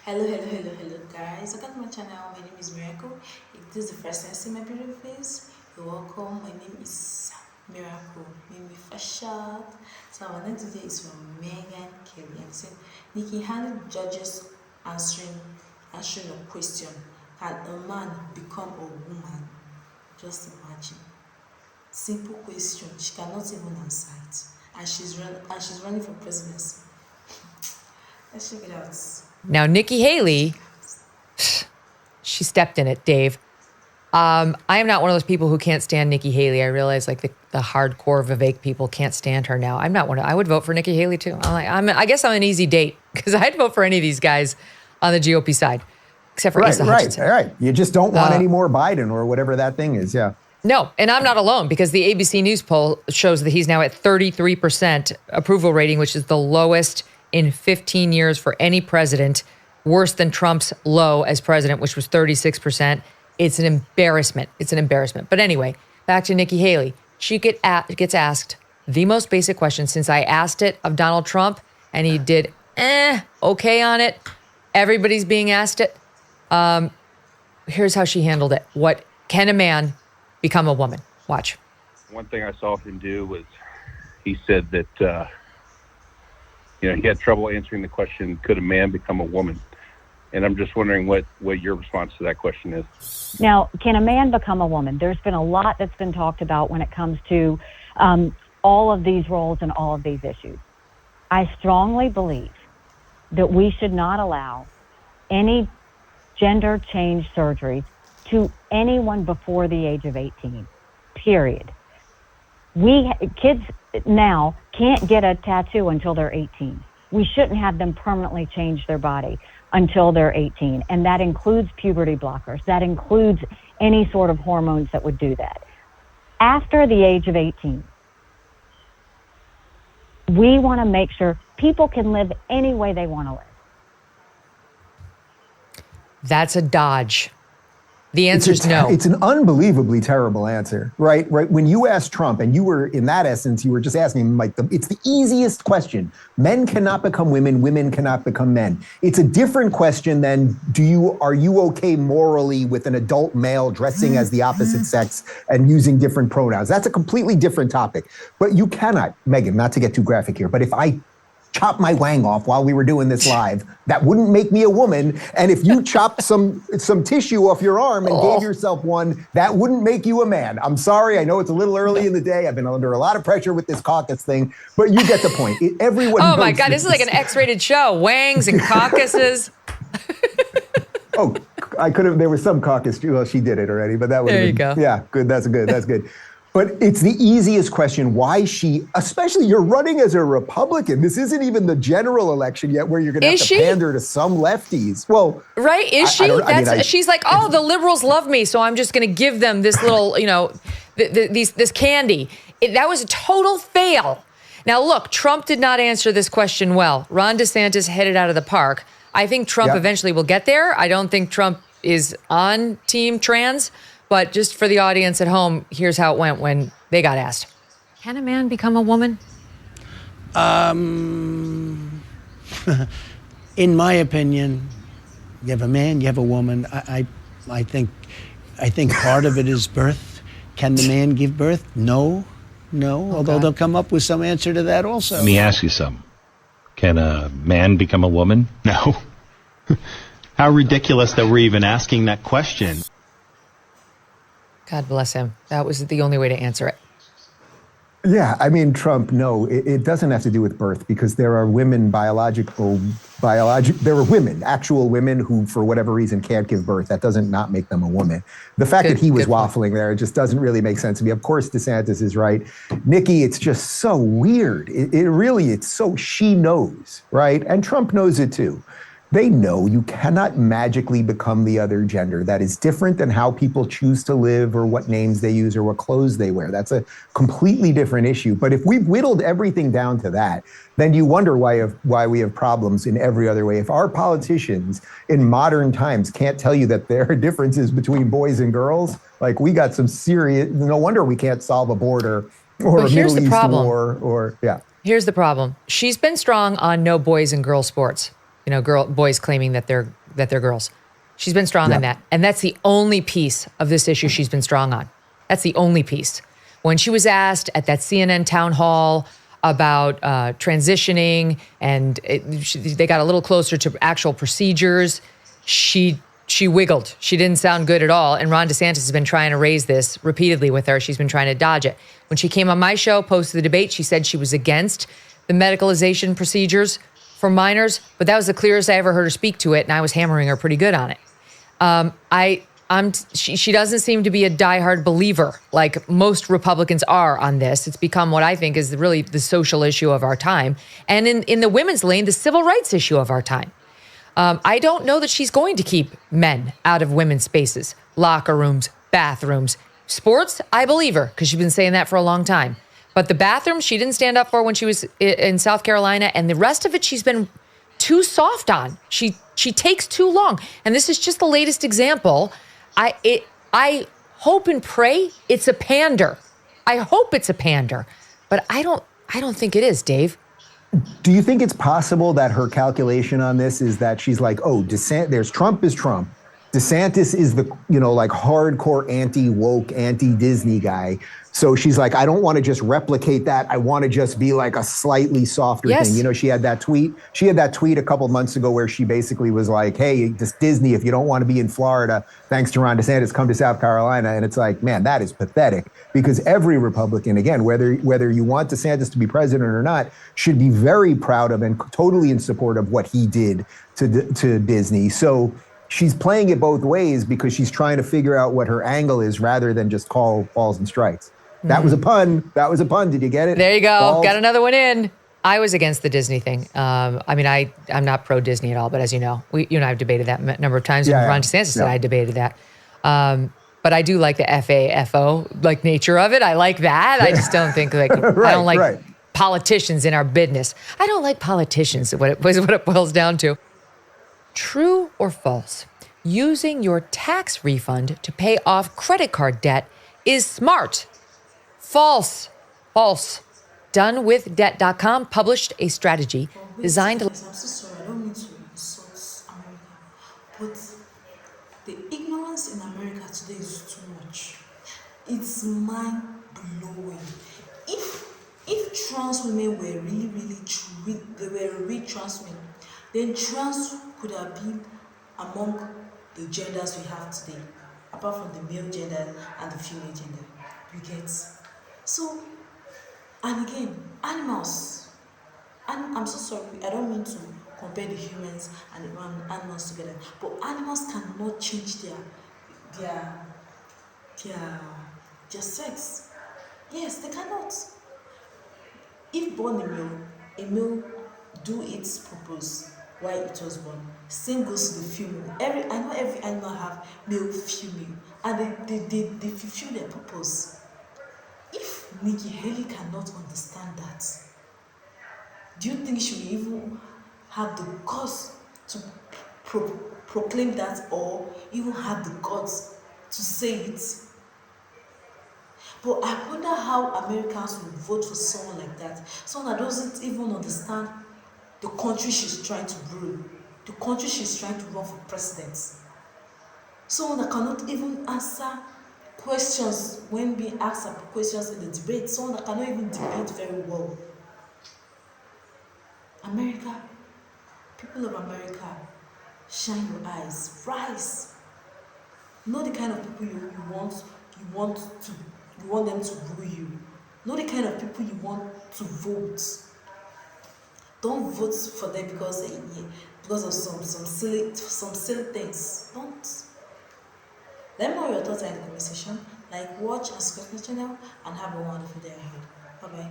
Hello, guys. Welcome to my channel. My name is Miracle. If this is the first time you see my beautiful face, you're welcome. My name is Miracle. Name me first shot. So our name today is from Megyn Kelly. I'm saying, Nikki, how do judges answering a question? Can a man become a woman? Just imagine. Simple question. She cannot even answer it, and she's running for presidency. Let's check it out. Now, Nikki Haley, she stepped in it, Dave. I am not one of those people who can't stand Nikki Haley. I realize like the hardcore Vivek people can't stand her now. I'm not one. I would vote for Nikki Haley too. I guess I'm an easy date because I'd vote for any of these guys on the GOP side, except for Asa Hutchinson. Right. You just don't want any more Biden or whatever that thing is. Yeah. No, and I'm not alone because the ABC News poll shows that he's now at 33% approval rating, which is the lowest in 15 years for any president, worse than Trump's low as president, which was 36%. It's an embarrassment. But anyway, back to Nikki Haley. She gets asked the most basic question since I asked it of Donald Trump, and he did okay on it. Everybody's being asked it. Here's how she handled it. What can a man become a woman? Watch. One thing I saw him do was he said that he had trouble answering the question, could a man become a woman? And I'm just wondering what your response to that question is. Now, can a man become a woman? There's been a lot that's been talked about when it comes to all of these roles and all of these issues. I strongly believe that we should not allow any gender change surgeries to anyone before the age of 18, period. Kids now can't get a tattoo until they're 18. We shouldn't have them permanently change their body until they're 18. And that includes puberty blockers. That includes any sort of hormones that would do that. After the age of 18, we want to make sure people can live any way they want to live. That's a dodge. The answer is no. It's an unbelievably terrible answer, right? When you asked Trump, and you were, in that essence, you were just asking him, like, it's the easiest question. Men cannot become women, women cannot become men. It's a different question than, are you okay morally with an adult male dressing as the opposite sex and using different pronouns? That's a completely different topic. But you cannot, Megyn, not to get too graphic here, but if I chop my wang off while we were doing this live, that wouldn't make me a woman. And if you chopped some tissue off your arm and gave yourself one, that wouldn't make you a man. I'm sorry. I know it's a little early in the day. I've been under a lot of pressure with this caucus thing, but you get the point. Everyone Oh my God, this is like an X-rated show. Wangs and caucuses. I could have, there was some caucus, well, she did it already, but that would have been. There you go. Yeah, good, that's good. But it's the easiest question. Why especially you're running as a Republican. This isn't even the general election yet where you're going to have to pander to some lefties. Well, right? Is she? She's like, the liberals love me, so I'm just going to give them this little, this candy. That was a total fail. Now, look, Trump did not answer this question well. Ron DeSantis headed out of the park. I think Trump eventually will get there. I don't think Trump is on team trans. But just for the audience at home, here's how it went when they got asked. Can a man become a woman? In my opinion, you have a man, you have a woman. I think part of it is birth. Can the man give birth? No. Although they'll come up with some answer to that also. Let me ask you something. Can a man become a woman? No. How ridiculous that we're even asking that question. God bless him. That was the only way to answer it. Yeah, I mean, Trump, no, it doesn't have to do with birth because there are women, actual women who, for whatever reason, can't give birth. That doesn't not make them a woman. The fact that he was waffling there, it just doesn't really make sense to me. Of course, DeSantis is right. Nikki, it's just so weird. She knows, right? And Trump knows it too. They know you cannot magically become the other gender. That is different than how people choose to live or what names they use or what clothes they wear. That's a completely different issue. But if we've whittled everything down to that, then you wonder why we have problems in every other way. If our politicians in modern times can't tell you that there are differences between boys and girls, like we got some serious, no wonder we can't solve a border or a Middle East war or. Here's the problem. She's been strong on no boys and girls sports. boys claiming that they're girls. She's been strong on that. And that's the only piece of this issue she's been strong on. That's the only piece. When she was asked at that CNN town hall about transitioning and they got a little closer to actual procedures, she wiggled. She didn't sound good at all. And Ron DeSantis has been trying to raise this repeatedly with her. She's been trying to dodge it. When she came on my show, posted the debate, she said she was against the medicalization procedures for minors, but that was the clearest I ever heard her speak to it, and I was hammering her pretty good on it. She doesn't seem to be a diehard believer like most Republicans are on this. It's become what I think is really the social issue of our time. And in the women's lane, the civil rights issue of our time. I don't know that she's going to keep men out of women's spaces, locker rooms, bathrooms. Sports, I believe her because she's been saying that for a long time. But the bathroom, she didn't stand up for when she was in South Carolina. And the rest of it, she's been too soft on. She takes too long. And this is just the latest example. I hope and pray it's a pander. I hope it's a pander. But I don't think it is, Dave. Do you think it's possible that her calculation on this is that she's like, oh, there's Trump is Trump. DeSantis is the, like hardcore anti-woke, anti-Disney guy. So she's like, I don't want to just replicate that. I want to just be like a slightly softer thing. She had that tweet. She had that tweet a couple months ago where she basically was like, hey, this Disney, if you don't want to be in Florida, thanks to Ron DeSantis, come to South Carolina. And it's like, man, that is pathetic because every Republican, again, whether you want DeSantis to be president or not, should be very proud of and totally in support of what he did to Disney. So she's playing it both ways because she's trying to figure out what her angle is rather than just call balls and strikes. That was a pun. That was a pun. Did you get it? There you go. Balls. Got another one in. I was against the Disney thing. I'm not pro Disney at all, but as you know, you and I have debated that a number of times. Yeah, Ron DeSantis said I debated that. But I do like the FAFO like nature of it. I like that. I just don't think I don't like politicians in our business. I don't like politicians. What it boils down to. True or false? Using your tax refund to pay off credit card debt is smart. False. False. Donewithdebt.com published a strategy designed to... I'm so sorry, I don't mean to insult America, but the ignorance in America today is too much. It's mind-blowing. If trans women were really true, they were real trans women, then trans could have been among the genders we have today, apart from the male gender and the female gender. You get? So, and again, animals. And I'm so sorry, I don't mean to compare the humans and the animals together, but animals cannot change their sex. Yes, they cannot. If born a male do its purpose while it was born. Same goes to the female. I know every animal have male, female, and they fulfill their purpose. If Nikki Haley cannot understand that, do you think she will even have the guts to proclaim that, or even have the guts to say it? But I wonder how Americans will vote for someone like that, someone that doesn't even understand the country she's trying to rule, the country she's trying to run for president. Someone that cannot even answer questions when being asked questions in the debate, someone that cannot even debate very well. America, people of America, shine your eyes, rise. Know the kind of people you want them to rule you. Know the kind of people you want to vote. Don't vote for them because of some silly things. Don't. Let me know your thoughts in the comment section. Like, watch and subscribe to the channel, and have a wonderful day ahead. Bye bye.